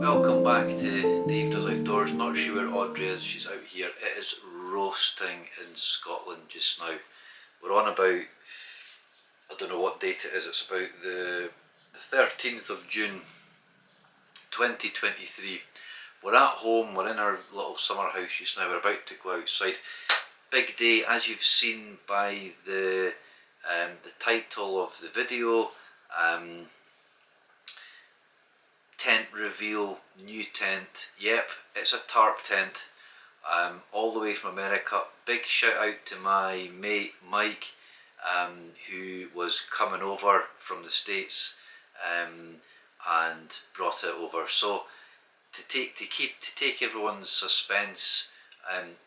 Welcome back to Dave Does Outdoors. Not sure where Audrey is, she's out here. It is roasting in Scotland just now. We're on about, I don't know what date it is, it's about the 13th of June 2023. We're at home, we're in our little summer house just now, we're about to go outside. Big day, as you've seen by the title of the video. Tent reveal, new tent. Yep, it's a tarp tent, all the way from America. Big shout out to my mate Mike, who was coming over from the States and brought it over. So to take everyone's suspense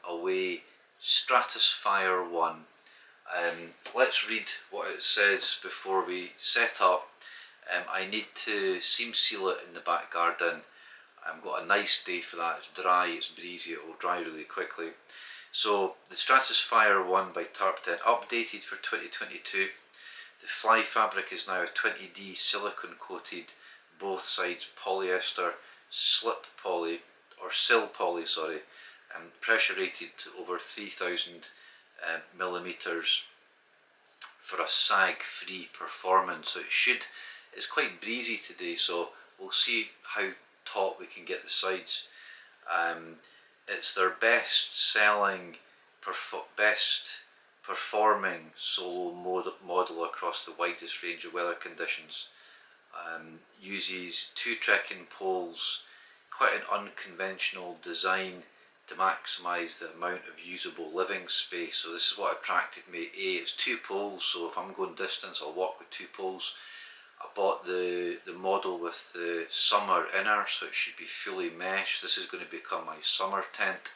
away, StratoSpire 1. Let's read what it says before we set up. I need to seam seal it in the back garden. I've got a nice day for that. It's dry, it's breezy, it will dry really quickly. So the StratoSpire 1 by Tarptent, updated for 2022. The fly fabric is now a 20D silicone coated, both sides polyester, slip poly, or sil poly, sorry, pressure rated to over 3000 millimeters for a sag-free performance. So it's quite breezy today, so we'll see how taut we can get the sides. It's their best selling, best performing solo model across the widest range of weather conditions. Uses two trekking poles, quite an unconventional design to maximise the amount of usable living space. So this is what attracted me. It's two poles, so if I'm going distance I'll walk with two poles. I bought the model with the summer inner, so it should be fully mesh. This is going to become my summer tent.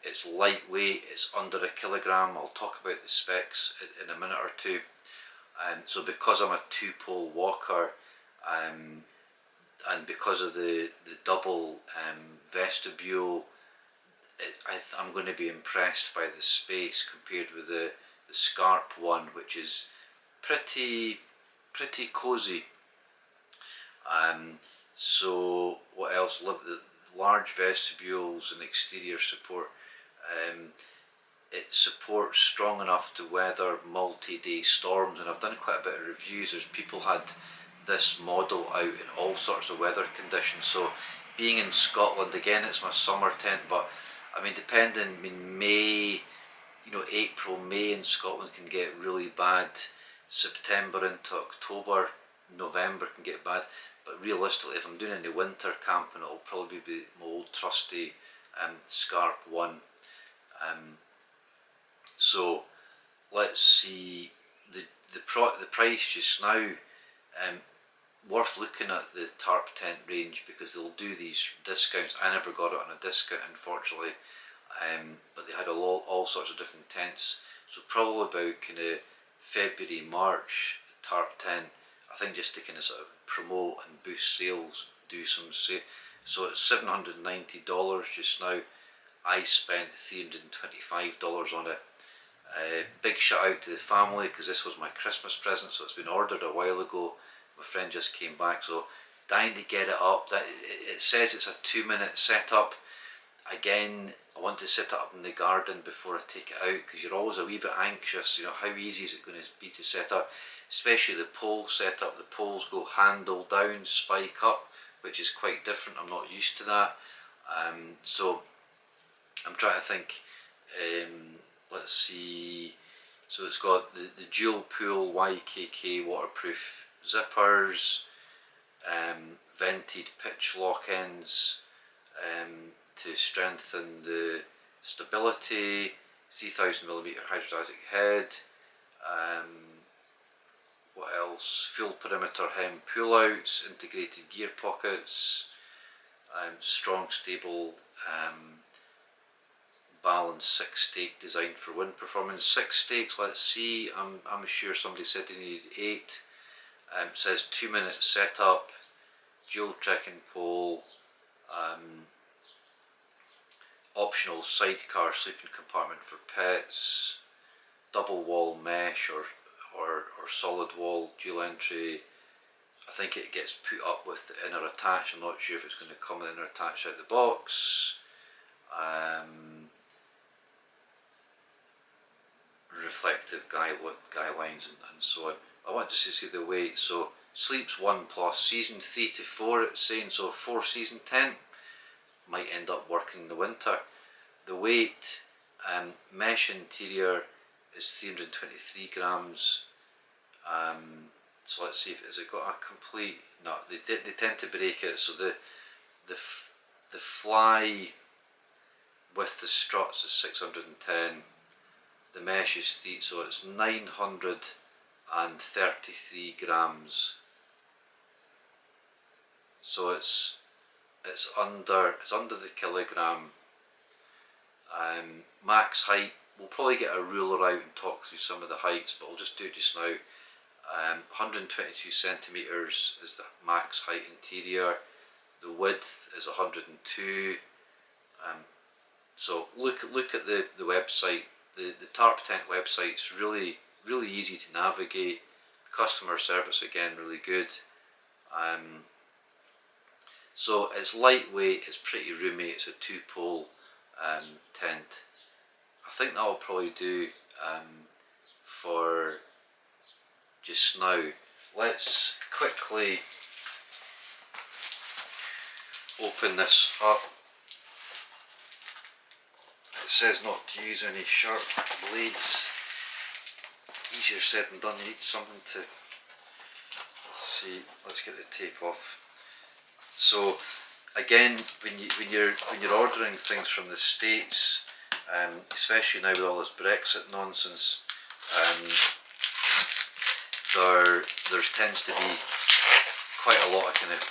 It's lightweight, it's under 1 kilogram. I'll talk about the specs in a minute or two. So because I'm a two-pole walker, and because of the double vestibule, I'm going to be impressed by the space compared with the Scarp one, which is pretty cozy. So what else? Love the large vestibules and exterior support. It supports strong enough to weather multi-day storms, and I've done quite a bit of reviews. There's people had this model out in all sorts of weather conditions. So being in Scotland, again, it's my summer tent, but I mean, May, April, May in Scotland can get really bad. September into October, November can get bad, but realistically if I'm doing any winter camping, it'll probably be my old trusty Scarp 1. So let's see the price just now. Worth looking at the tarp tent range because they'll do these discounts. I never got it on a discount, unfortunately, but they had all sorts of different tents. So probably about kind of February, March, Tarptent, I think, just to kind of sort of promote and boost sales, do some sale. So it's $790 just now. I spent $325 on it. Big shout out to the family because this was my Christmas present, so it's been ordered a while ago. My friend just came back, so dying to get it up. It says it's a 2-minute setup. Again, I want to set it up in the garden before I take it out because you're always a wee bit anxious, how easy is it going to be to set up, especially the pole setup. The poles go handle down, spike up, which is quite different. I'm not used to that. So I'm trying to think, let's see. So it's got the dual pool YKK waterproof zippers, vented pitch lock ends, to strengthen the stability, 3000mm hydrostatic head. What else? Full perimeter hem pullouts, integrated gear pockets, strong stable balanced 6-stake designed for wind performance. 6 stakes, let's see, I'm sure somebody said they needed 8. It says 2-minute setup, dual trekking pole, optional sidecar sleeping compartment for pets, double wall mesh or solid wall dual entry, I think it gets put up with the inner attach. I'm not sure if it's going to come with the inner attach out the box. Reflective guy lines and so on. I want just to see the weight. So sleeps 1+, season 3 to 4 it's saying, so 4 season tent might end up working in the winter. The weight, mesh interior is 323 grams. So let's see, has it got a complete, no, they tend to break it. So the fly with the struts is 610, the mesh is 3, so it's 933 grams. So it's under the kilogram. Max height, we'll probably get a ruler out and talk through some of the heights, but we'll just do it just now. 122 centimeters is the max height interior. The width is 102. So look at the website. The Tarptent website's really easy to navigate. Customer service again really good. So it's lightweight, it's pretty roomy, it's a 2-pole tent. I think that will probably do for just now. Let's quickly open this up. It says not to use any sharp blades. Easier said than done. You need something to, let's see, let's get the tape off. So again, when you're ordering things from the States, especially now with all this Brexit nonsense, there tends to be quite a lot of kind of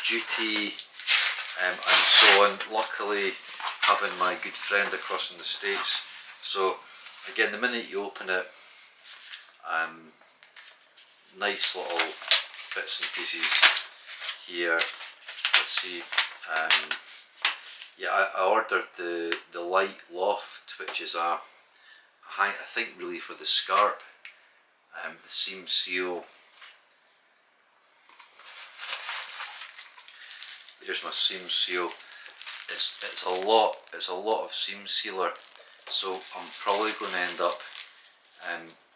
duty and so on. Luckily, having my good friend across in the States, so again, the minute you open it, nice little bits and pieces here. Let's see. Yeah, I ordered the light loft, which is a I think really for the scarp. The seam seal. Here's my seam seal. It's a lot of seam sealer, so I'm probably going to end up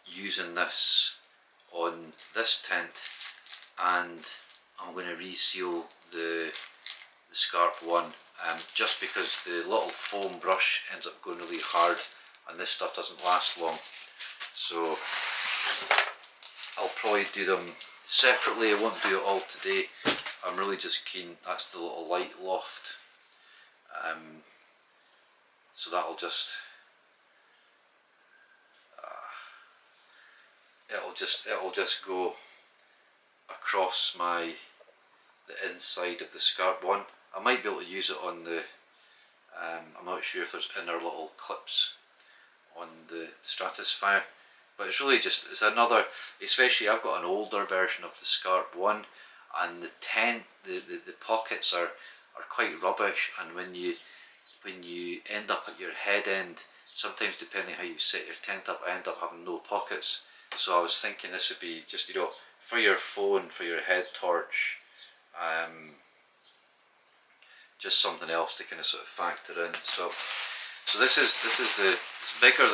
using this on this tent, and I'm going to reseal the scarp one, just because the little foam brush ends up going really hard and this stuff doesn't last long. So I'll probably do them separately. I won't do it all today. I'm really just keen. That's the little light loft. So that'll just it'll just go across the inside of the scarp one. I might be able to use it on the I'm not sure if there's inner little clips on the StratoSpire, but it's really just, it's another, especially I've got an older version of the scarp one, and the tent, the pockets are quite rubbish, and when you end up at your head end, sometimes depending how you set your tent up, I end up having no pockets. So I was thinking this would be just, you know, for your phone, for your head torch, just something else to kind of sort of factor in. So this is the, it's bigger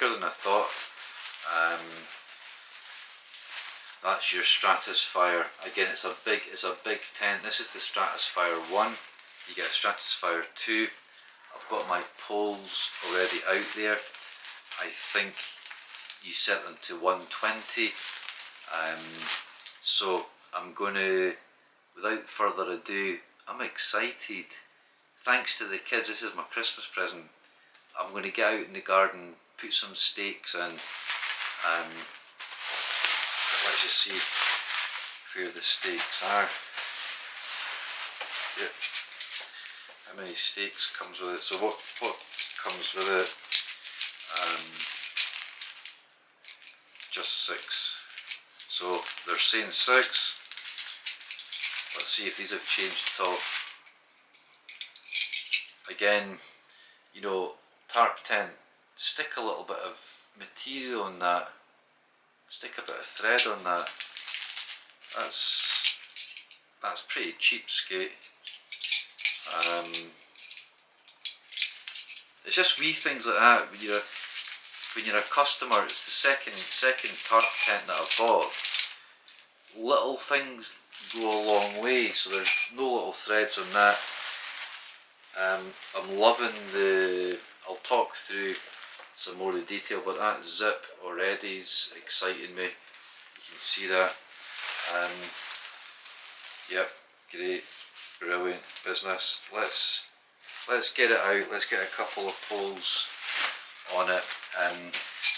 than I thought. That's your StratoSpire. Again, it's a big tent. This is the StratoSpire 1. You get a StratoSpire 2. I've got my poles already out there. I think you set them to 120. So I'm going to, without further ado, I'm excited. Thanks to the kids, this is my Christmas present. I'm going to get out in the garden, put some stakes in. Let's just see where the stakes are. Yep. How many stakes comes with it? So what comes with it? Just 6. So they're saying 6. Let's see if these have changed at all. Again, you know, Tarptent, stick a little bit of material on that. Stick a bit of thread on that. that's pretty cheapskate. It's just wee things like that. When you're a customer, it's the second tarp tent that I've bought. Little things go a long way, so there's no little threads on that. I'm loving I'll talk through some more of the detail, but that zip already is exciting me. You can see that. Yep, great, brilliant business. Let's get it out. Let's get a couple of poles on it.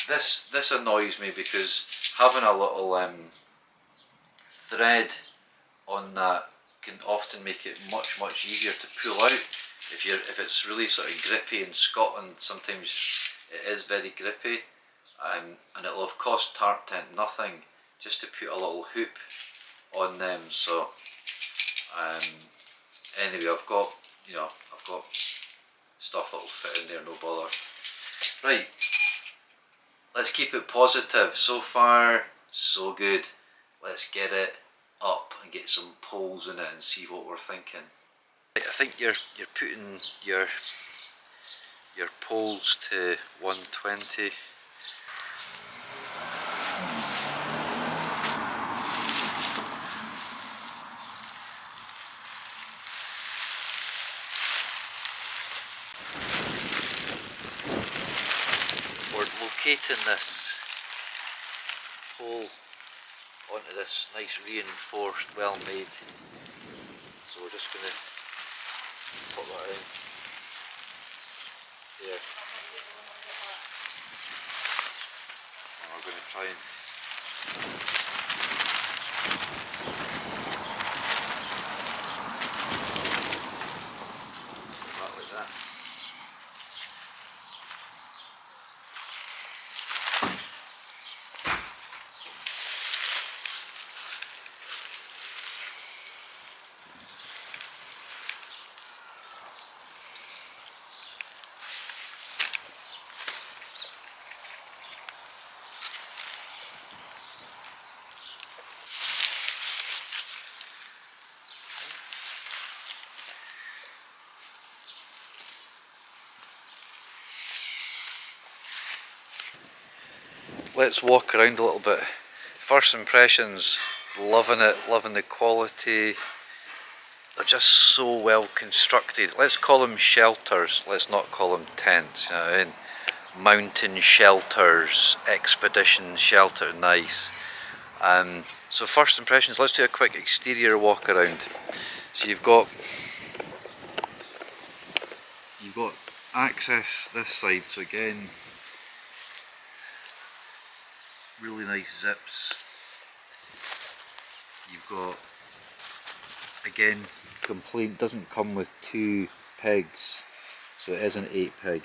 This annoys me because having a little thread on that can often make it much easier to pull out. If it's really sort of grippy in Scotland, sometimes it is very grippy, and it'll have cost Tarptent nothing just to put a little hoop on them. So anyway, I've got stuff that'll fit in there, no bother. Right, let's keep it positive. So far, so good. Let's get it up and get some poles in it and see what we're thinking. I think you're putting your poles to 120. We're locating this pole onto this nice reinforced, well made. So we're just going to put that in there. And we're going to try and put that like that. Let's walk around a little bit. First impressions, loving it, loving the quality. They're just so well constructed. Let's call them shelters, let's not call them tents, you know what I mean? Mountain shelters, expedition shelter, nice. So first impressions, let's do a quick exterior walk around. So you've got access this side, so again, really nice zips. You've got, again, complaint, doesn't come with 2 pegs, so it is an 8 peg.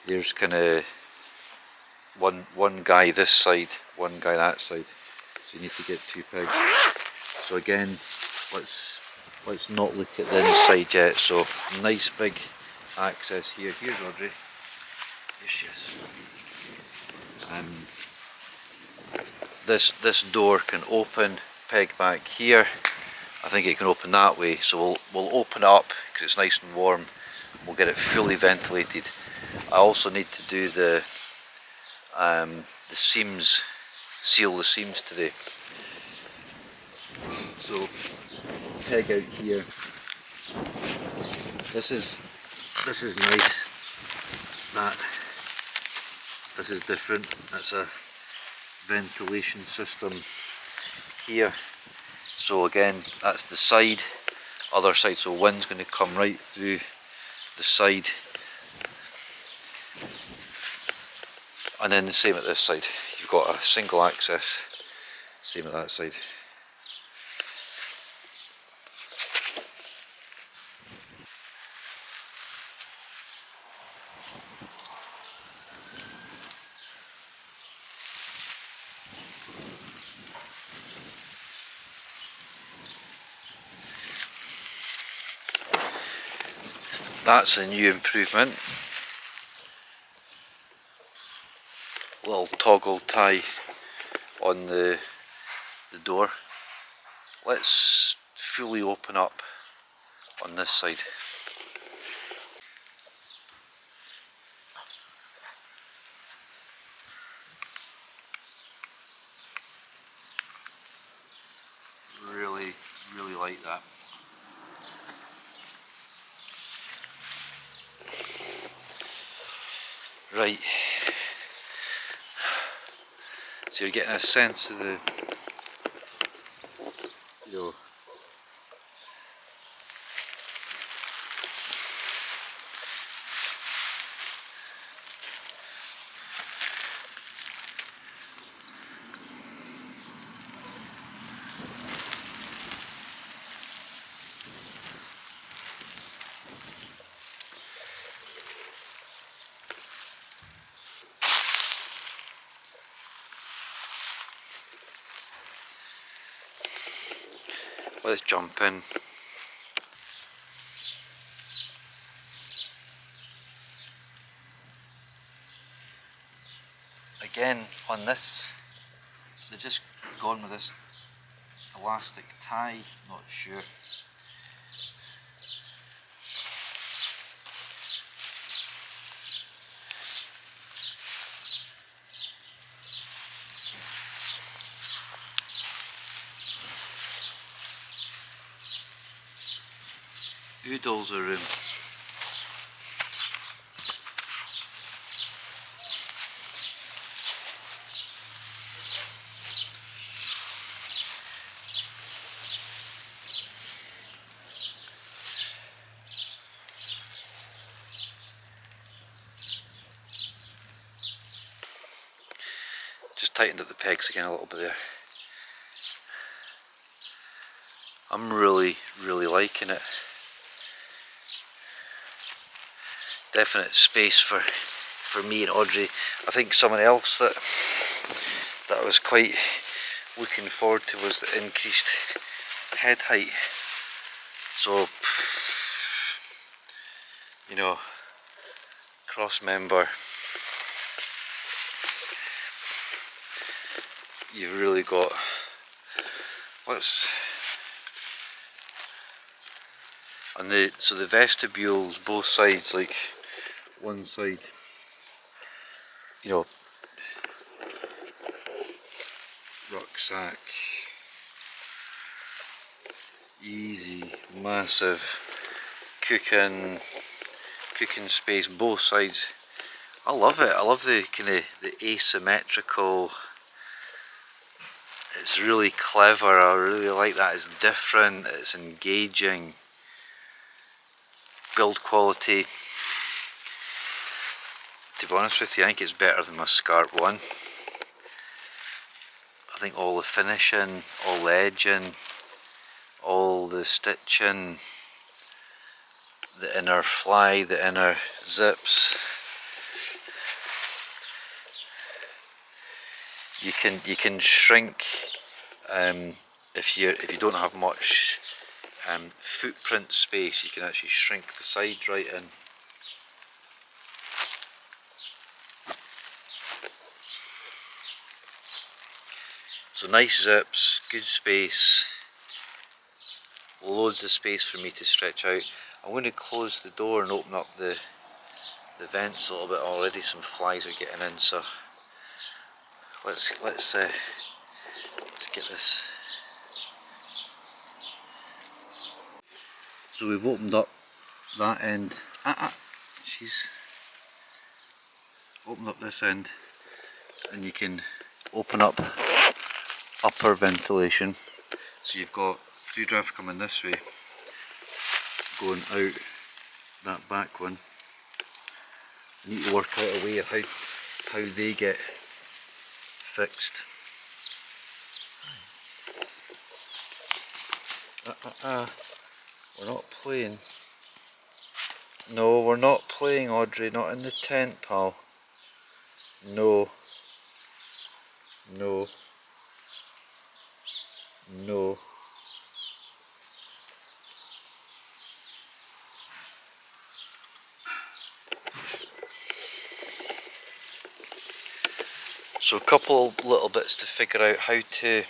There's kind of one guy this side, one guy that side, so you need to get 2 pegs. So again, let's not look at the inside yet. So nice big access here. Here's Audrey. Here she is. This door can open, peg back here. I think it can open that way, so we'll open it up because it's nice and warm. We'll get it fully ventilated. I also need to do the seams, seal the seams today. So peg out here. This is nice. This is different. That's a ventilation system here. So again, that's the side, other side, so wind's going to come right through the side. And then the same at this side. You've got a single access, same at that side. That's a new improvement. Little toggle tie on the the door. Let's fully open up on this side. Really like that. Right, so you're getting a sense of the, you know, let's jump in. Again, on this, they've just gone with this elastic tie, not sure. Oodles are room. Just tightened up the pegs again a little bit there. I'm really liking it. Definite space for me and Audrey. I think someone else that I was quite looking forward to was the increased head height. So, you know, cross member, you've really got, so the vestibules, both sides, like one side, you know, rucksack, easy, massive cooking space, both sides. I love it. I love the kind of the asymmetrical. It's really clever. I really like that. It's different. It's engaging. Build quality. To be honest with you, I think it's better than my Scarp 1. I think all the finishing, all the edging, all the stitching, the inner fly, the inner zips. You can shrink if you don't have much footprint space. You can actually shrink the sides right in. So nice zips, good space, loads of space for me to stretch out. I'm going to close the door and open up the vents a little bit. Already some flies are getting in, so let's get this. So we've opened up that end. She's opened up this end, and you can open up upper ventilation. So you've got through draft coming this way, going out that back one. I need to work out a way of how they get fixed. We're not playing. No, we're not playing, Audrey. Not in the tent, pal. No. No. No. So a couple little bits to figure out how to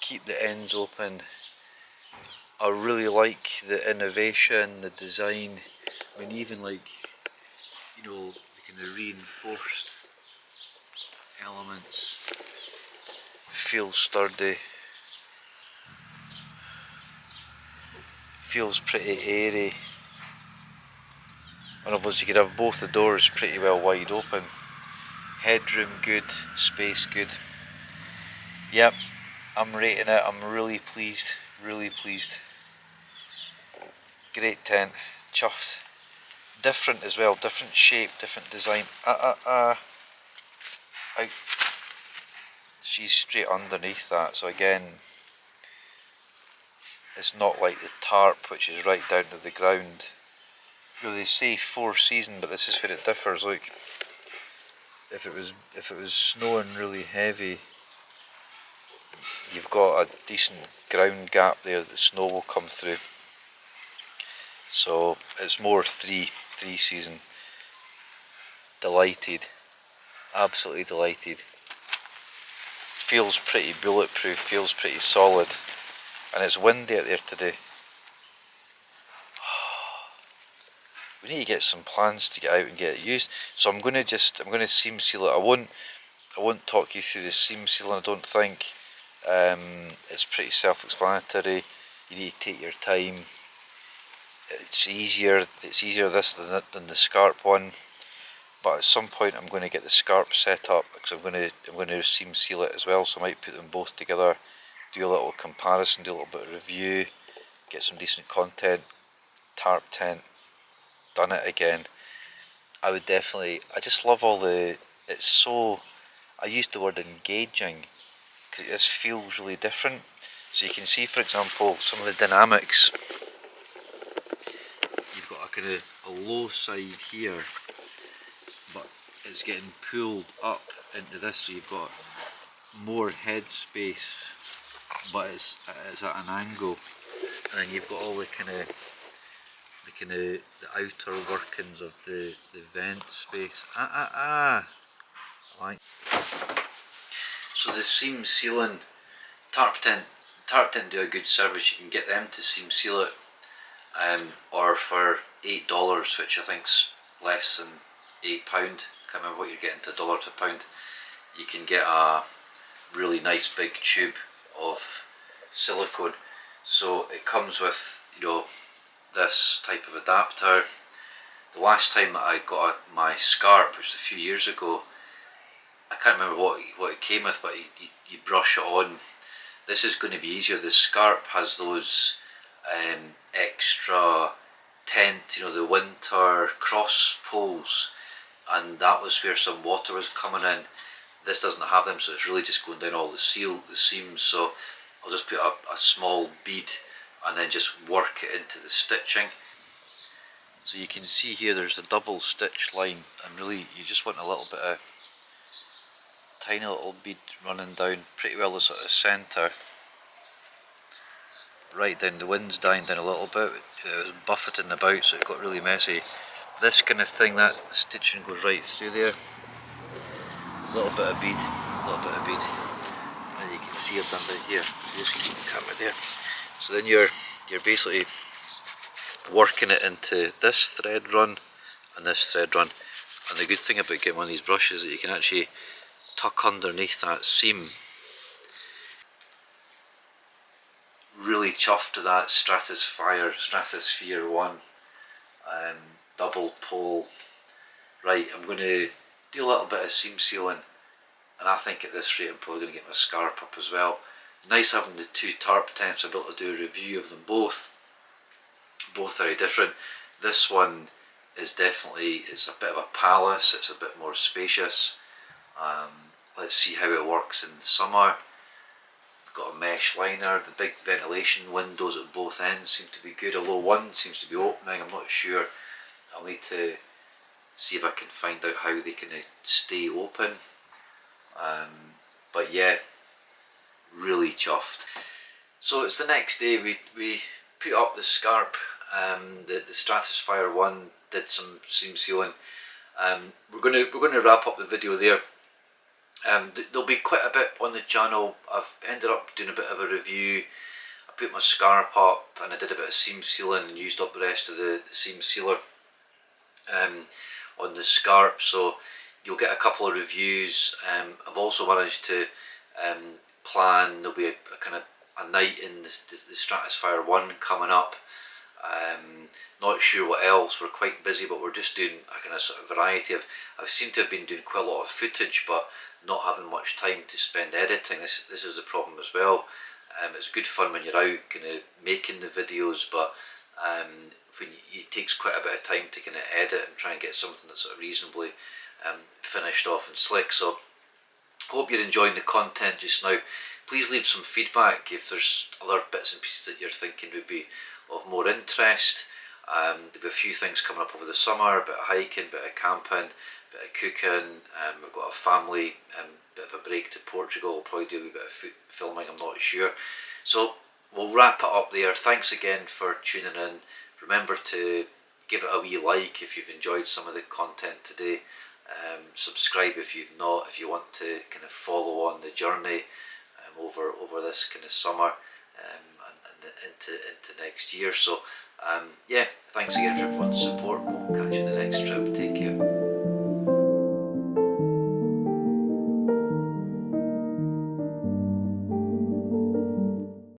keep the ends open. I really like the innovation, the design. I mean, even like, you know, the kind of reinforced elements. Feels sturdy. Feels pretty airy. And obviously you could have both the doors pretty well wide open. Headroom good, space good. Yep, I'm rating it. I'm really pleased, really pleased. Great tent, chuffed. Different as well, different shape, different design. Out. She's straight underneath that, so again, it's not like the tarp which is right down to the ground. You know, they say 4 season, but this is where it differs. Look, if it was snowing really heavy, you've got a decent ground gap there that the snow will come through. So it's more three season. Delighted, absolutely delighted. Feels pretty bulletproof, feels pretty solid, and it's windy out there today. We need to get some plans to get out and get it used. So I'm going to seam seal it. I won't talk you through the seam sealing. I don't think. It's pretty self-explanatory. You need to take your time. It's easier this than the scarp one. But at some point I'm going to get the scarp set up because I'm going to seam seal it as well. So I might put them both together, do a little comparison, do a little bit of review, get some decent content. Tarp tent, done it again. I just love all the, it's so, I used the word engaging because it just feels really different. So you can see, for example, some of the dynamics. You've got a kind of a low side here, but it's getting pulled up into this, so you've got more head space, but it's at an angle, and then you've got all the outer workings of the vent space. Right. So the seam sealing, Tarptent do a good service. You can get them to seam seal it, or for $8, which I think's less than £8. Can't remember what you're getting to $1 to £1. You can get a really nice big tube of silicone. So it comes with, you know, this type of adapter. The last time that I got my scarp, which was a few years ago, I can't remember what it came with, but you brush it on. This is going to be easier. The scarp has those extra tent, you know, the winter cross poles, and that was where some water was coming in. This doesn't have them, so it's really just going down all the seams. So I'll just put a small bead and then just work it into the stitching. So you can see here there's a double stitch line, and really you just want a little bit of tiny little bead running down pretty well the sort of centre, right down. The wind's dying down a little bit, it was buffeting about, so it got really messy. This kind of thing, that stitching goes right through there. A little bit of bead, and you can see I've done that here. So just keep the camera there. So then you're basically working it into this thread run and this thread run. And the good thing about getting one of these brushes is that you can actually tuck underneath that seam. Really chuffed to that StratoSpire 1 double pole. Right, I'm going to do a little bit of seam sealing, and I think at this rate I'm probably going to get my scarp up as well. Nice having the two tarp tents. I'll be able to do a review of them both. Both very different. This one is definitely, it's a bit of a palace, it's a bit more spacious. Let's see how it works in the summer. Got a mesh liner, the big ventilation windows at both ends seem to be good, although one seems to be opening, I'm not sure. I'll need to see if I can find out how they can stay open. But yeah, really chuffed. So it's the next day. We put up the scarp, the StratoSpire 1, did some seam sealing. We're going to wrap up the video there. There'll be quite a bit on the channel. I've ended up doing a bit of a review. I put my scarp up and I did a bit of seam sealing and used up the rest of the seam sealer on the scarp, so you'll get a couple of reviews. I've also managed to plan, there'll be a kind of a night in the StratoSpire 1 coming up. Not sure what else, we're quite busy, but we're just doing a kind of sort of variety of, I seem to have been doing quite a lot of footage but not having much time to spend editing. This is the problem as well. It's good fun when you're out kind of making the videos, but it takes quite a bit of time to kind of edit and try and get something that's sort of reasonably finished off and slick. So hope you're enjoying the content just now. Please leave some feedback if there's other bits and pieces that you're thinking would be of more interest. There'll be a few things coming up over the summer, a bit of hiking, a bit of camping, a bit of cooking. We've got a family bit of a break to Portugal. We'll probably do a wee bit of filming, I'm not sure. So we'll wrap it up there. Thanks again for tuning in. Remember to give it a wee like if you've enjoyed some of the content today. Subscribe if you've not, if you want to kind of follow on the journey over this kind of summer and into next year. So yeah, thanks again for everyone's support. We'll catch you in the next trip. Take care.